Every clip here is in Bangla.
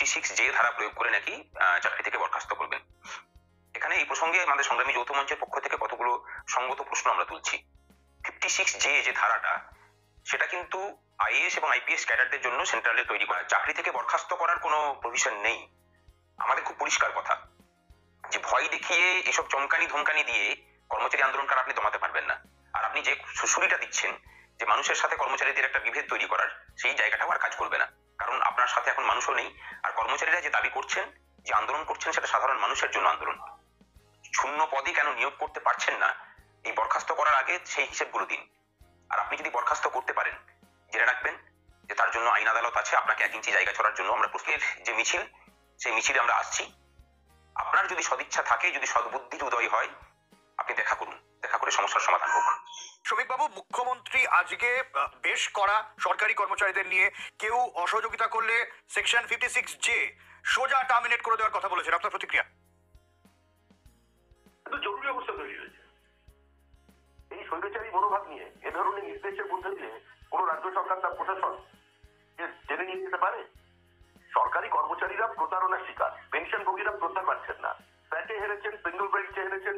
56 ধারা প্রয়োগ করে নাকি চাকরি থেকে বরখাস্ত করবেন। এখানে এই প্রসঙ্গে আমাদের সংগ্রামী যৌথ মঞ্চের পক্ষ থেকে কতগুলো সঙ্গত প্রশ্ন আমরা তুলছি। 56 যে ধারাটা, সেটা কিন্তু আইএএস এবং আইপিএস ক্যাডারদের জন্য সেন্ট্রালে তৈরি করা। চাকরি থেকে বরখাস্ত করার কোনো প্রভিশন নেই। আমাদের খুব পরিষ্কার কথা যে ভয় দেখিয়ে এসব চমকানি ধমকানি দিয়ে কর্মচারী আন্দোলনকার আপনি দমাতে পারবেন না। আর আপনি যে সুশুরিটা দিচ্ছেন যে মানুষের সাথে কর্মচারীদের একটা বিভেদ তৈরি করার, সেই জায়গাটাও আর কাজ করবে না। কারণ আপনার সাথে এখন মানুষও নেই। আর কর্মচারীরা যে দাবি করছেন, যে আন্দোলন করছেন, সেটা সাধারণ মানুষের জন্য আন্দোলন। শূন্য পদে কেন নিয়োগ করতে পারছেন না, এই বরখাস্ত করার আগে সেই হিসেবগুলো দিন। আর আপনি যদি বরখাস্ত করতে পারেন, জেনে রাখবেন যে তার জন্য আইন আদালত আছে। আপনাকে 1 ইঞ্চি জায়গা ছড়ার জন্য আমরা প্রস্তুত। যে মিছিল, সেই মিছিলে আমরা আসছি। আপনার যদি সদিচ্ছা থাকে, যদি সদ্বুদ্ধির উদয় হয়, আপনি দেখা করুন, দেখা করে সমস্যার সমাধান হোক। শ্রমিক বাবু, মুখ্যমন্ত্রী আজকে বেশ করা সরকারি কর্মচারীদের নিয়ে কেউ অসহযোগিতা করলে সেকশন 56 সোজা টার্মিনেট করে দেওয়ার কথা বলেছেন। আপনার প্রতিক্রিয়া? জরুরি অবস্থা তৈরি হয়েছে। এই স্বৈরাচারী মনোভাব নিয়ে এ ধরনের নির্দেশের মধ্যে দিয়ে কোন রাজ্য সরকার তার প্রশাসন জেনে নিয়ে যেতে পারে? সরকারি কর্মচারীরা প্রতারণার শিকার, পেনশনভোগীরা প্রত্যাহার পাচ্ছেন না, ব্যাটে হেরেছেন, সিঙ্গল বেঞ্চে হেরেছেন,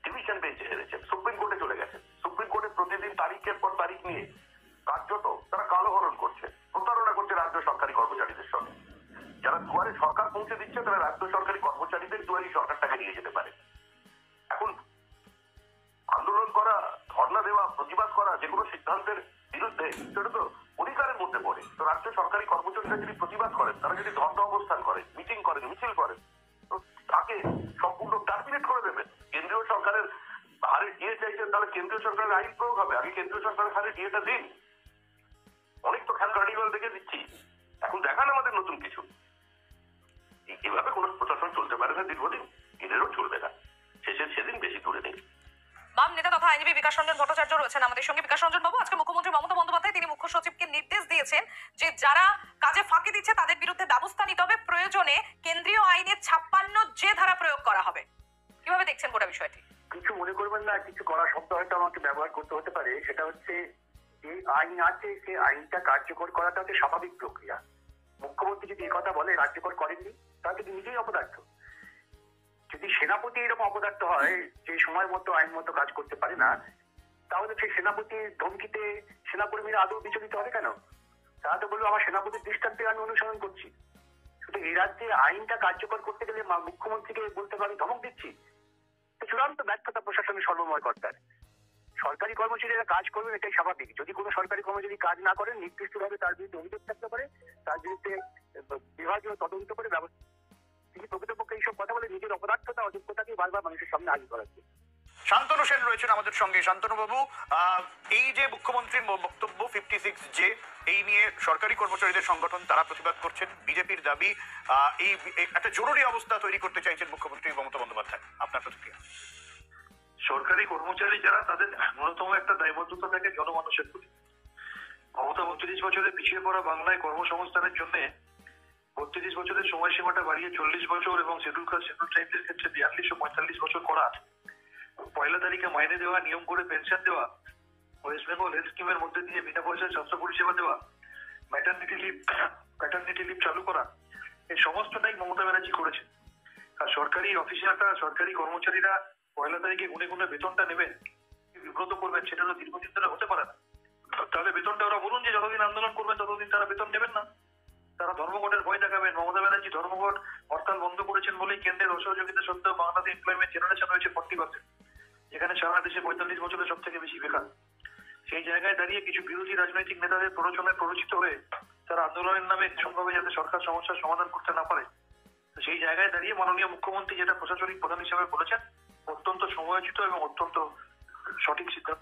ডিভিশন বেঞ্চে হেরেছেন, সুপ্রিম কোর্টে চলে গেছেন। সুপ্রিম কোর্টে প্রতিদিন তারিখের পর তারিখ নিয়ে কার্যত তারা কালোহরণ করছে, প্রতারণা করছে রাজ্য সরকারি কর্মচারীদের সঙ্গে। যারা দুয়ারে সরকার পৌঁছে দিচ্ছে, তারা রাজ্য সরকারি কর্মচারীদের দুয়ারে সরকারটাকে নিয়ে যেতে পারে। এখন আন্দোলন করা, ধর্ণা দেওয়া, প্রতিবাদ করা যে কোনো সিদ্ধান্তের বিরুদ্ধে, সেটা তো অধিকারের মধ্যে পড়ে। তো রাজ্য সরকারি কর্মচারীরা যদি প্রতিবাদ করেন, তারা যদি ধর্ণা অবস্থান করেন, মিটিং করেন, মিছিল করেন, তো তাকে সম্পূর্ণ টার্মিনেট করে দেবেন। কেন্দ্রীয় সরকারের হারে ডিএ চাইছেন, তাহলে কেন্দ্রীয় সরকারের আইন প্রয়োগ হবে। আগে কেন্দ্রীয় সরকারের হারে ডিএটা দিন। অনেক তো খেয়াল কার্নিভাল দেখে দিচ্ছি, এখন দেখান আমাদের নতুন কিছু। এভাবে কোনো প্রশাসন চলতে পারে না দীর্ঘদিন, এদেরও চলবে না। শেষের সেদিন বেশি দূরে নেই। বাম নেতা তথা আইনজীবী বিকাশ রঞ্জন ভট্টাচার্য রয়েছেন আমাদের সঙ্গে। বিকাশ রঞ্জন বাবু, আজকে মুখ্যমন্ত্রী মমতা বন্দ্যোপাধ্যায় তিনি মুখ্য সচিবকে নির্দেশ দিয়েছেন যে যারা কাজে ফাঁকি দিচ্ছে তাদের বিরুদ্ধে ব্যবস্থা নিতে হবে। প্রয়োজনে কেন্দ্রীয় আইনের 56 ধারা প্রয়োগ করা হবে। কিভাবে দেখছেন গোটা বিষয়টি? কিছু মনে করবেন না, কিছু কড়া শব্দ হয়তো আমাকে ব্যবহার করতে হতে পারে। সেটা হচ্ছে, যে আইন আছে সে আইনটা কার্যকর করাটা হচ্ছে স্বাভাবিক প্রক্রিয়া। মুখ্যমন্ত্রী যদি এই কথা বলে কার্যকর করেননি, তাহলে কিন্তু নিজেই অপদার্থ। যদি সেনাপতি এরকম অপদার্থ হয় যে সময় মতো আইন মতো কাজ করতে পারে না, তাহলে সেই সেনাপতির ধমকিতে সেনাকর্মীরা আদৌ বিচলিত হবে কেন? তারা তো বলবো আমার সেনাপতির দৃষ্টান্তে আমি অনুসরণ করছি। শুধু এই রাজ্যে আইনটা কার্যকর করতে গেলে মুখ্যমন্ত্রীকে বলতে পারে ধমক দিচ্ছি, চূড়ান্ত ব্যর্থতা প্রশাসনের সর্বময় কর্তার। সরকারি কর্মচারীরা কাজ করবেন, এটাই স্বাভাবিক। যদি কোনো সরকারি কর্মচারী কাজ না করেন, নির্দিষ্টভাবে তার বিরুদ্ধে অভিযোগ থাকতে পারে, তার বিরুদ্ধে বিভাগীয় তদন্ত করে ব্যবস্থা। তিনি প্রকৃতপক্ষে এইসব কথা বলে নিজের অপদার্থতা, অযোগ্যতাকে বারবার মানুষের সামনে হাজির করাচ্ছে। শান্তনু সেন রয়েছেন আমাদের সঙ্গে। শান্তনু বাবু, এই যে মুখ্যমন্ত্রীর বক্তব্য 56 এই নিয়ে সরকারি কর্মচারীদের সংগঠন তারা প্রতিবাদ করছেন। বিজেপির দাবি এই একটা জরুরি অবস্থা তৈরি করতে চাইছেন মুখ্যমন্ত্রী মমতা বন্দ্যোপাধ্যায়। আপনার প্রতিক্রিয়া? সরকারি কর্মচারী যারা, তাদের ন্যূনতম একটা দায়বদ্ধতা থাকে জনমানুষের প্রতি। মমতা 32 বছরে পিছিয়ে পড়া বাংলায় কর্মসংস্থানের জন্য 32 বছরের সময়সীমাটা বাড়িয়ে 40 বছর এবং শিডিউল কাস্ট শিডিউল ট্রাইবদের ক্ষেত্রে 42 ও 45 বছর করা, পয়লা তারিখে মাইনে দেওয়া, নিয়ম করে পেনশন দেওয়া, ওয়েস্ট বেঙ্গল হেলথ স্কিমের মধ্যে দিয়ে বিনা পয়সায় স্বাস্থ্য পরিষেবা দেওয়া, ম্যাটারনিটি লিভ চালু করা, এই সমস্তটাই মমতা ব্যানার্জি করেছে। আর সরকারি অফিসিয়ালরা, সরকারি কর্মচারীরা পয়লা তারিখে গুনে গুনে বেতনটা নেবেন, বিব্রত করবেন, সেটা তো দীর্ঘদিন ধরে হতে পারে না। তাহলে বেতনটা ওরা বলুন যে যতদিন আন্দোলন করবেন ততদিন তারা বেতন নেবেন না। তারা ধর্মঘটের ভয় দেখাবেন। মমতা ব্যানার্জি ধর্মঘট হরতাল বন্ধ করেছেন বলেই কেন্দ্রের অসহযোগিতা সত্ত্বেও বাংলাদেশ এমপ্লয়মেন্ট জেনারেশন হয়েছে 40%, যেখানে সারা দেশে 45 বছরের সব থেকে বেশি বেকার। সেই জায়গায় দাঁড়িয়ে কিছু বিরোধী রাজনৈতিক নেতাদের প্ররোচনায় প্ররোচিত হয়ে তারা আন্দোলনের নামে ভীষণভাবে যাতে সরকার সমস্যার সমাধান করতে না পারে, সেই জায়গায় দাঁড়িয়ে মাননীয় মুখ্যমন্ত্রী যেটা প্রশাসনিক প্রধান হিসেবে বলেছেন, অত্যন্ত সময়োচিত এবং অত্যন্ত সঠিক সিদ্ধান্ত।